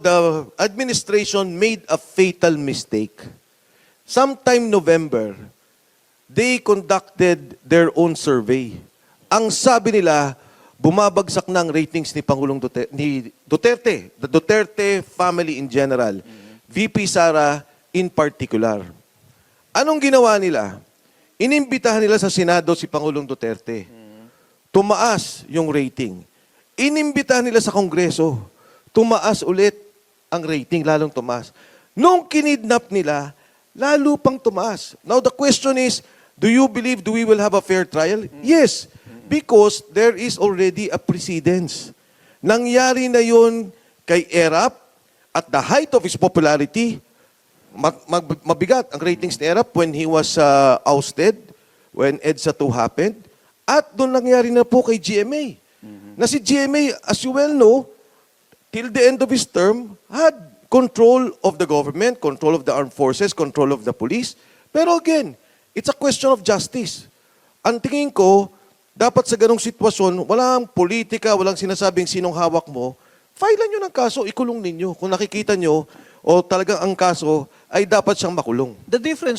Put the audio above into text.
The administration made a fatal mistake. Sometime November, they conducted their own survey. Ang sabi nila, bumabagsak na ang ratings ni Pangulong Duterte, the Duterte family in general, VP Sara in particular. Anong ginawa nila? Inimbitahan nila sa Senado si Pangulong Duterte. Tumaas yung rating. Inimbitahan nila sa Kongreso. Tumaas ulit ang rating, lalong tumaas. Nung kinidnap nila, lalo pang tumaas. Now the question is, do you believe we will have a fair trial? Yes, because there is already a precedence. Nangyari na yun kay Erap at the height of his popularity. Mabigat ang ratings ni Erap when he was ousted, when EDSA 2 happened. At doon nangyari na po kay GMA. Na si GMA, as you well know, till the end of his term, had control of the government, control of the armed forces, control of the police. Pero again, it's a question of justice. Ang tingin ko, dapat sa ganong sitwasyon, walang politika, walang sinasabing sinong hawak mo, filean nyo ng kaso, ikulong ninyo. Kung nakikita nyo, o talagang ang kaso, ay dapat siyang makulong. The difference